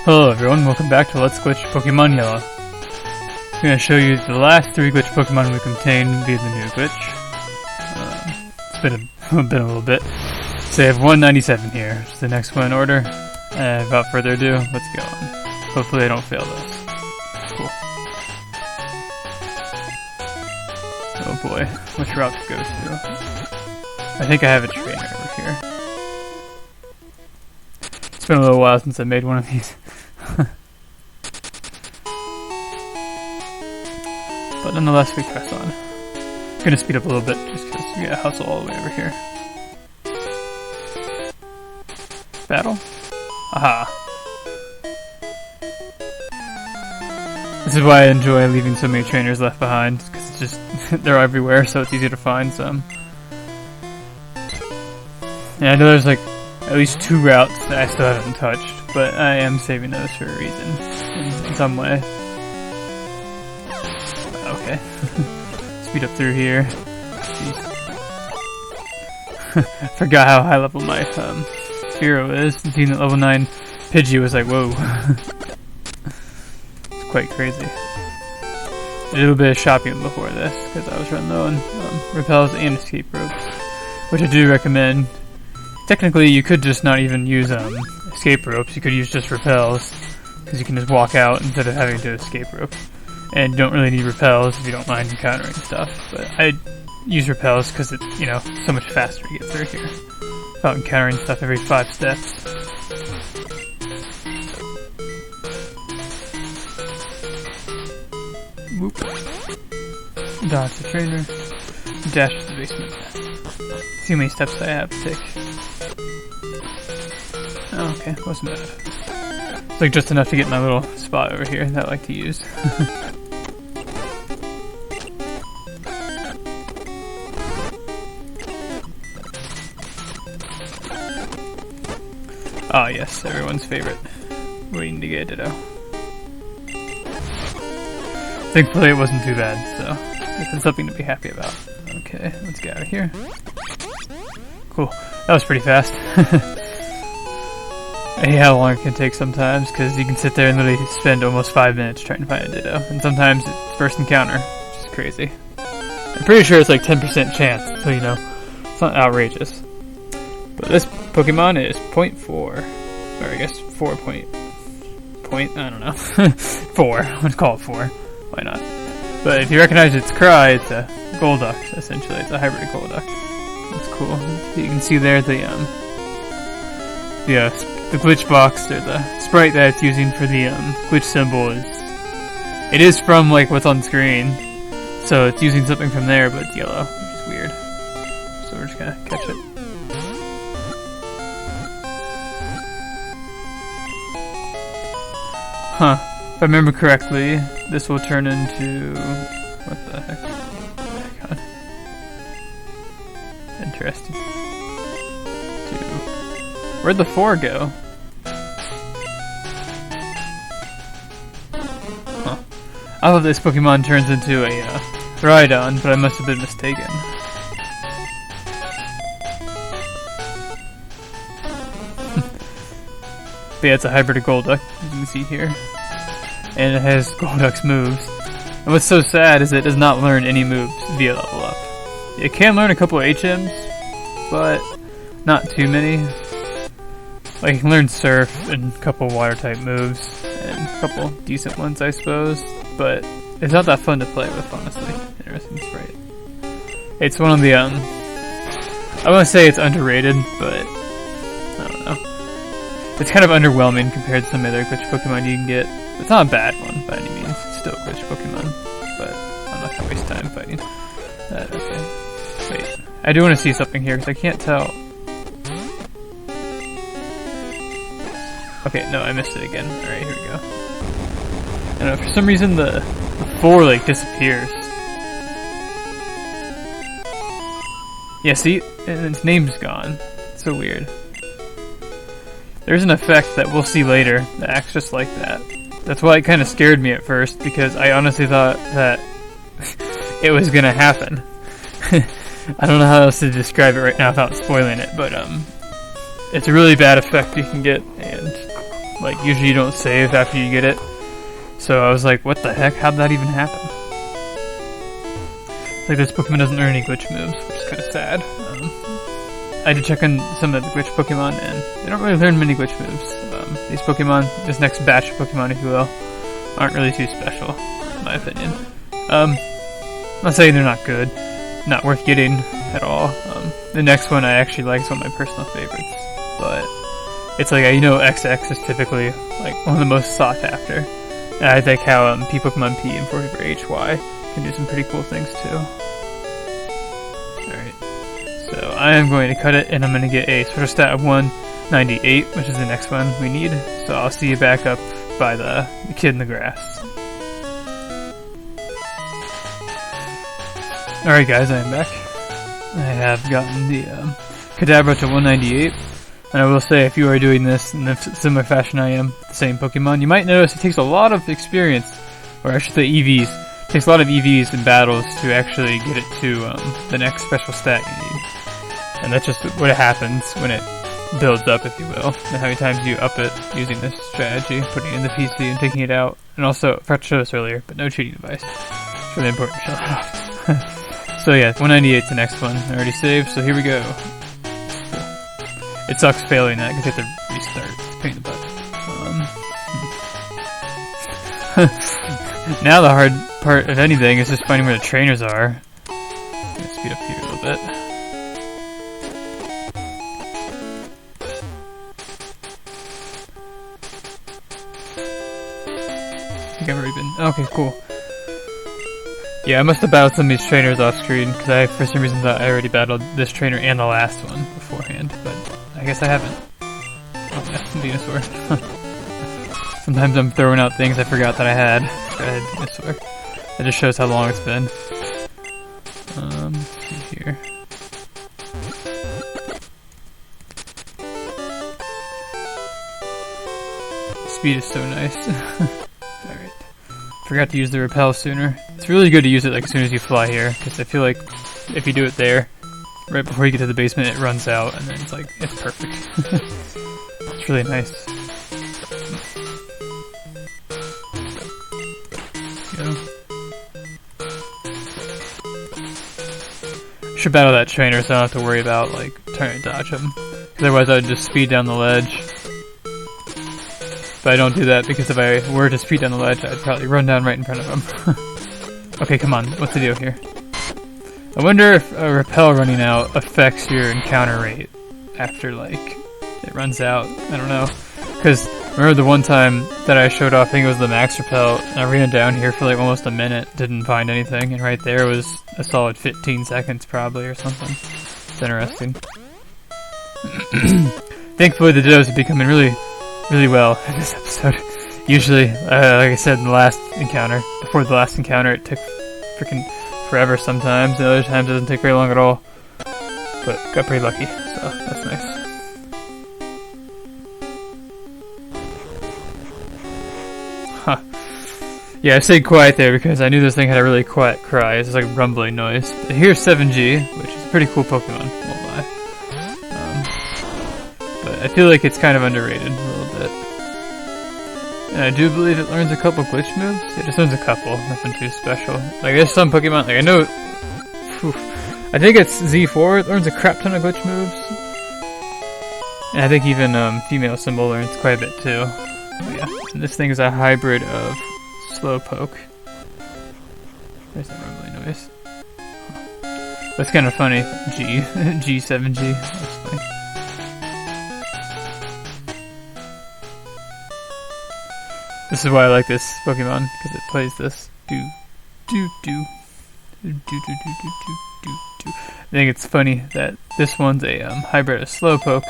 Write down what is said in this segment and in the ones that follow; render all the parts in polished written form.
Hello everyone, welcome back to Let's Glitch Pokemon Yellow. I'm going to show you the last 3 glitch Pokemon we contained via the new glitch. It's been a little bit. So I have 197 here, it's the next one in order. And without further ado, let's go on. Hopefully I don't fail this. Cool. Oh boy, which route to go through? I think I have a trainer over here. It's been a little while since I made one of these. But nonetheless, we press on. I'm gonna speed up a little bit just because we gotta hustle all the way over here. Battle? Aha. This is why I enjoy leaving so many trainers left behind, because it's just, they're everywhere, so it's easy to find some. Yeah, I know there's like at least 2 routes that I still haven't touched, but I am saving those for a reason, in some way. Okay. Speed up through here. Forgot how high level my Spearow is. Seeing that level 9 Pidgey was like, whoa. It's quite crazy. Did a little bit of shopping before this, because I was running low on repels and escape ropes, which I do recommend. Technically, you could just not even use escape ropes. You could use just repels, because you can just walk out instead of having to escape rope. And you don't really need repels if you don't mind encountering stuff. But I use repels because it's, you know, so much faster to get through here without encountering stuff every 5 steps. Whoop. Dodge the trainer. Dash to the basement. See how many steps I have to take. Oh, okay, wasn't bad. It's like just enough to get my little spot over here that I like to use. Ah, yes, everyone's favorite. Waiting to get a Ditto. Thankfully it wasn't too bad, so it's something to be happy about. Okay, let's get out of here. Cool, that was pretty fast. I hate how long it can take sometimes, because you can sit there and literally spend almost 5 minutes trying to find a Ditto, and sometimes it's first encounter, which is crazy. I'm pretty sure it's like 10% chance, so you know, it's not outrageous. But this Pokemon is 0.4, or I guess 4 point, I don't know, 4, let's call it 4, why not? But if you recognize its cry, it's a Golduck, essentially, it's a hybrid Golduck. That's cool. You can see there the glitch box, or the sprite that it's using for the glitch symbol it is from like what's on screen, so it's using something from there, but it's yellow, which is weird. So we're just gonna catch it. Huh. If I remember correctly, this will turn into... what the heck? Oh my god. Interesting. Where'd the 4 go? Huh. I thought this Pokemon turns into a Rhydon, but I must have been mistaken. But yeah, it's a hybrid of Golduck, as you can see here. And it has Golduck's moves. And what's so sad is it does not learn any moves via level up. It can learn a couple of HMs, but not too many. Like, you can learn Surf and a couple water type moves, and a couple decent ones, I suppose. But it's not that fun to play with, honestly. Interesting sprite. It's one of the, I want to say it's underrated, but I don't know. It's kind of underwhelming compared to some other glitch Pokemon you can get. It's not a bad one by any means. It's still a glitch Pokemon, but I'm not gonna waste time fighting that. Okay. Wait, I do want to see something here because I can't tell. Okay, no, I missed it again. Alright, here we go. I don't know, for some reason the 4 like disappears. Yeah, see? And its name's gone. It's so weird. There's an effect that we'll see later that acts just like that. That's why it kind of scared me at first, because I honestly thought that it was gonna happen. I don't know how else to describe it right now without spoiling it, but it's a really bad effect you can get, and Like, usually you don't save after you get it. So I was like, what the heck? How'd that even happen? Like, this Pokemon doesn't learn any glitch moves, which is kind of sad. I did check on some of the glitch Pokemon, and they don't really learn many glitch moves. These Pokemon, this next batch of Pokemon, if you will, aren't really too special, in my opinion. I'm not saying they're not good, not worth getting at all. The next one I actually like is one of my personal favorites, but it's like, you know, XX is typically like one of the most sought after. And I think how Pokemon P and 44HY can do some pretty cool things too. Alright, so I am going to cut it, and I'm going to get a special stat of 198, which is the next one we need. So I'll see you back up by the kid in the grass. Alright guys, I am back. I have gotten the Kadabra to 198, and I will say, if you are doing this in a similar fashion I am, the same Pokemon, you might notice it takes a lot of experience, or I should say EVs. It takes a lot of EVs in battles to actually get it to the next special stat you need. And that's just what happens when it builds up, if you will, and how many times you up it using this strategy, putting it in the PC and taking it out. And also, I forgot to show this earlier, but no cheating device. It's really important to show that off. So yeah, 198 is the next one. I already saved, so here we go. It sucks failing that because you have to restart. It's a pain in the butt. Now the hard part, if anything, is just finding where the trainers are. Let's speed up here a little bit. I think I've already been... Okay, cool. Yeah, I must have battled some of these trainers off screen, because I, for some reason, thought I already battled this trainer and the last one beforehand, but I guess I haven't. Oh, that's some Venusaur. Sometimes I'm throwing out things I forgot that I had. I had Venusaur. That just shows how long it's been. Let's see here. Speed is so nice. Alright. Forgot to use the repel sooner. It's really good to use it like as soon as you fly here, because I feel like if you do it there, right before you get to the basement, it runs out, and then it's like, it's perfect. It's really nice. Go. Should battle that trainer so I don't have to worry about, like, trying to dodge him. Because otherwise I would just speed down the ledge. But I don't do that, because if I were to speed down the ledge, I'd probably run down right in front of him. Okay, come on, what's the deal here? I wonder if a repel running out affects your encounter rate after, like, it runs out. I don't know. Because remember the one time that I showed off, I think it was the max repel, and I ran down here for like almost a minute, didn't find anything, and right there was a solid 15 seconds probably or something. It's interesting. Thankfully the Dittos are becoming really well in this episode. Usually, like I said in the last encounter, before the last encounter, it took freaking forever sometimes, and other times it doesn't take very long at all. But got pretty lucky, so that's nice. Huh. Yeah, I stayed quiet there because I knew this thing had a really quiet cry. It's just like a rumbling noise. Here's 7G, which is a pretty cool Pokemon, won't lie. But I feel like it's kind of underrated a little bit. And I do believe it learns a couple glitch moves. It just learns a couple, nothing too special. Like there's some Pokemon, like I know, I think it's Z4, it learns a crap ton of glitch moves. And I think even female symbol learns quite a bit too. But yeah, and this thing is a hybrid of Slowpoke. There's that rumbling noise. That's kind of funny. G7G. That's funny. This is why I like this Pokemon, because it plays this. I think it's funny that this one's a hybrid of Slowpoke,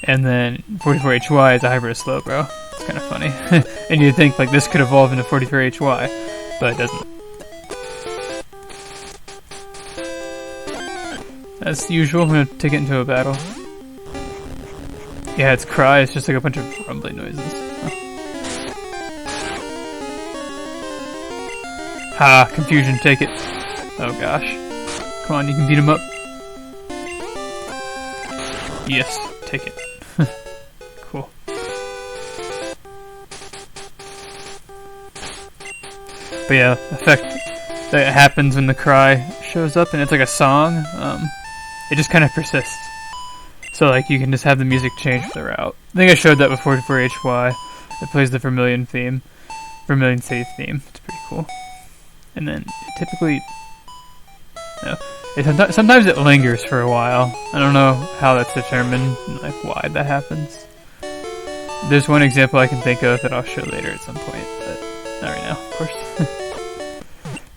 and then 44HY is a hybrid of Slowbro. It's kind of funny. And you'd think like this could evolve into 44HY, but it doesn't. As usual, I'm going to take it into a battle. Yeah, its cry is just like a bunch of rumbling noises. Ha! Confusion, take it. Oh gosh. Come on, you can beat him up. Yes, take it. Cool. But yeah, effect that happens when the cry shows up, and it's like a song. It just kind of persists. So like you can just have the music change throughout. I think I showed that before for HY. It plays the Vermilion theme, Vermilion Save theme. It's pretty cool. And then typically, sometimes it lingers for a while. I don't know how that's determined, like why that happens. There's one example I can think of that I'll show later at some point, but not right now, of course.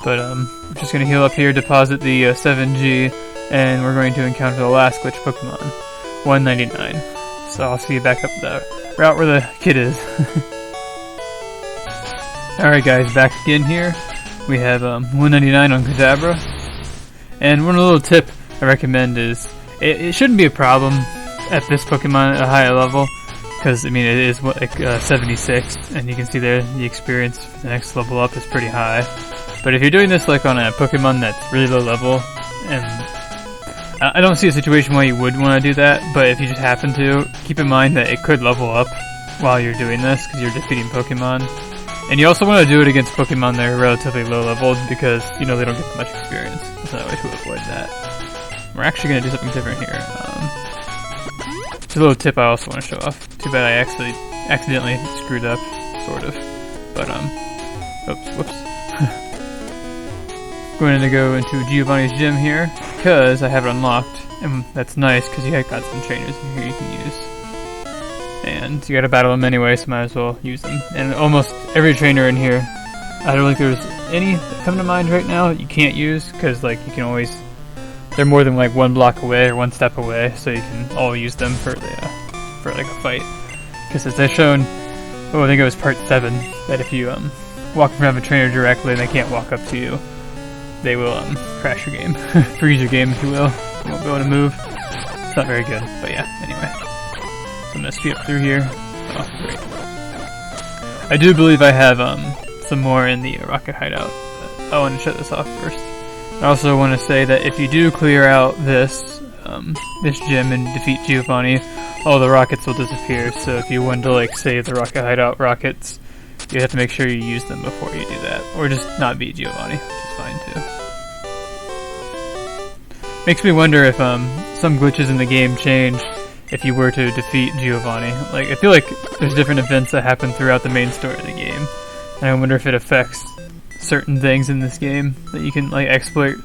But I'm just gonna heal up here, deposit the 7G, and we're going to encounter the last glitch Pokemon, 199. So I'll see you back up the route where the kid is. Alright guys, back again here. We have 199 on Kadabra. And one little tip I recommend is, it shouldn't be a problem at this Pokemon at a higher level, because I mean it is like 76, and you can see there the experience for the next level up is pretty high. But if you're doing this like on a Pokemon that's really low level, and I don't see a situation why you would want to do that, but if you just happen to, keep in mind that it could level up while you're doing this, because you're defeating Pokemon. And you also want to do it against Pokemon that are relatively low leveled, because, you know, they don't get much experience. There's no way to avoid that. We're actually going to do something different here. It's a little tip I also want to show off. Too bad I accidentally screwed up, sort of. But, oops, whoops. Going to go into Giovanni's gym here, because I have it unlocked, and that's nice, because you got some trainers in here you can use. And you gotta battle them anyway, so might as well use them. And almost every trainer in here, I don't think there's any that come to mind right now that you can't use, because like you can always, they're more than like one block away or one step away, so you can all use them for like a fight. Because as I've shown, I think it was part 7, that if you walk in front of a trainer directly and they can't walk up to you, they will crash your game, freeze your game if you will. You won't be able to move. It's not very good, but yeah. Anyway. So I'm gonna speed up through here. Oh, great. I do believe I have some more in the rocket hideout, but I want to shut this off first. I also want to say that if you do clear out this gym and defeat Giovanni, all the rockets will disappear. So if you want to like save the rocket hideout rockets, you have to make sure you use them before you do that, or just not beat Giovanni, which is fine too. Makes me wonder if some glitches in the game change if you were to defeat Giovanni. Like, I feel like there's different events that happen throughout the main story of the game, and I wonder if it affects certain things in this game that you can like exploit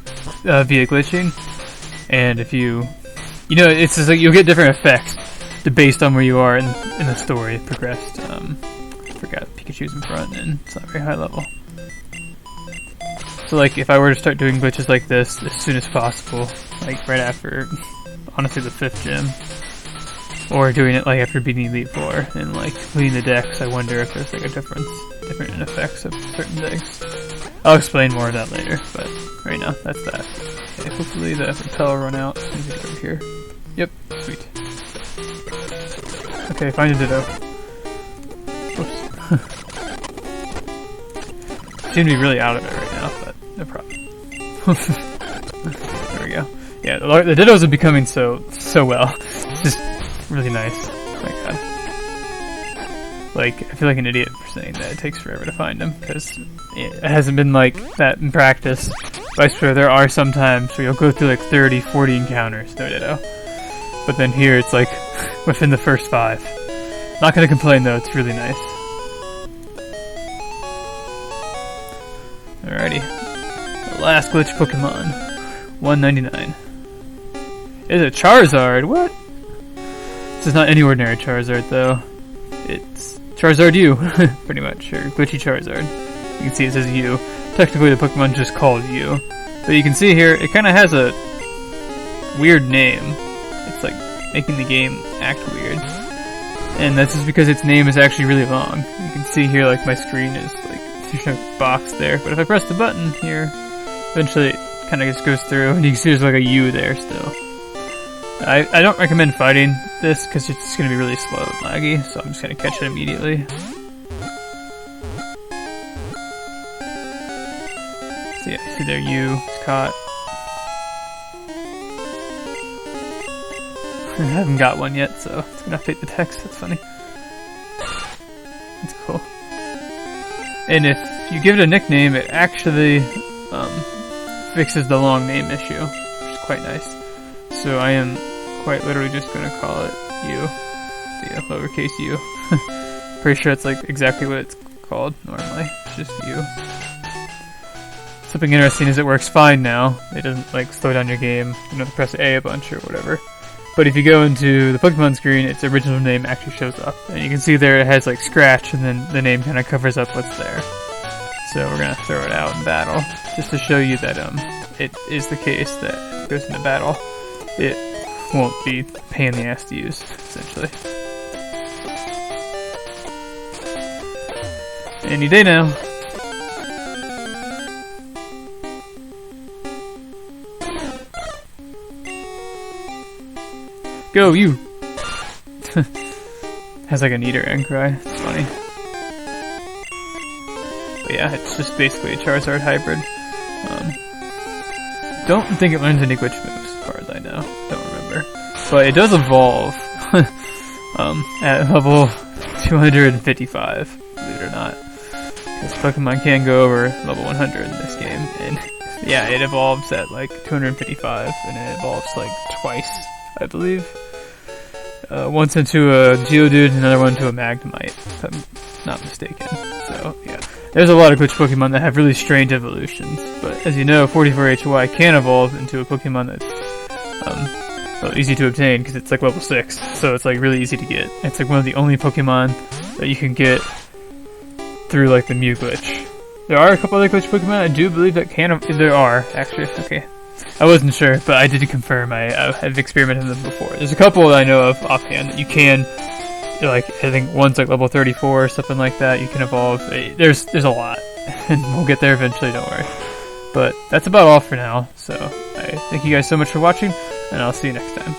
via glitching. And if you know, it's just like you'll get different effects based on where you are in the story progressed. I forgot Pikachu's in front, and it's not very high level. So like, if I were to start doing glitches like this as soon as possible, like right after, honestly, the 5th gym, or doing it like after beating Elite 4 and like leading the decks, I wonder if there's like a different effects of certain things. I'll explain more of that later, but right now, that's that. Okay, hopefully the repel will run out. Let me get over here. Yep, sweet. Okay, find a Ditto. Whoops. Seem to be really out of it right now, but no problem. There we go. Yeah, the Dittos are becoming so well. It's just really nice. Oh my god. Like, I feel like an idiot for saying that it takes forever to find them, because it hasn't been like that in practice. But I swear there are some times where you'll go through like 30, 40 encounters, no Ditto. But then here it's like within the first 5. Not gonna complain though, it's really nice. Alrighty. The last glitch Pokemon. 199. It's a Charizard, what? This is not any ordinary Charizard though. It's Charizard U, pretty much, or Glitchy Charizard. You can see it says U. Technically the Pokemon just called U. But you can see here, it kinda has a weird name. It's like making the game act weird. And that's just because its name is actually really long. You can see here like my screen is like there's a box there, but if I press the button here, eventually it kind of just goes through, and you can see there's like a U there still. I don't recommend fighting this because it's just going to be really slow and laggy, so I'm just going to catch it immediately. So yeah, see there, U, it's caught. I haven't got one yet, so it's going to update the text, that's funny. That's cool. And if if you give it a nickname, it actually fixes the long name issue, which is quite nice. So I am quite literally just going to call it U, the lowercase u. Pretty sure it's like exactly what it's called normally, just U. Something interesting is it works fine now. It doesn't like slow down your game. You don't have to press A a bunch or whatever. But if you go into the Pokemon screen, its original name actually shows up. And you can see there it has like scratch and then the name kind of covers up what's there. So we're going to throw it out in battle just to show you that it is the case that if it goes into battle, it won't be a pain in the ass to use, essentially. Any day now. Go, you! Has like a neater end cry. It's funny. But yeah, it's just basically a Charizard hybrid. Don't think it learns any glitch moves, as far as I know. Don't remember. But it does evolve at level 255, believe it or not. Because Pokemon can go over level 100 in this game. And yeah, it evolves at like 255, and it evolves like twice, I believe. Once into a Geodude and another one to a Magnemite, if I'm not mistaken. So, yeah. There's a lot of glitch Pokemon that have really strange evolutions, but as you know, 44HY can evolve into a Pokemon that's well, easy to obtain because it's like level 6, so it's like really easy to get. It's like one of the only Pokemon that you can get through like the Mew glitch. There are a couple other glitch Pokemon I do believe that can, there are, actually, okay. I wasn't sure, but I did confirm. I've experimented with them before. There's a couple that I know of offhand that you can, like, I think one's like level 34 or something like that. You can evolve. There's a lot, and we'll get there eventually, don't worry. But that's about all for now, so I thank you guys so much for watching, and I'll see you next time.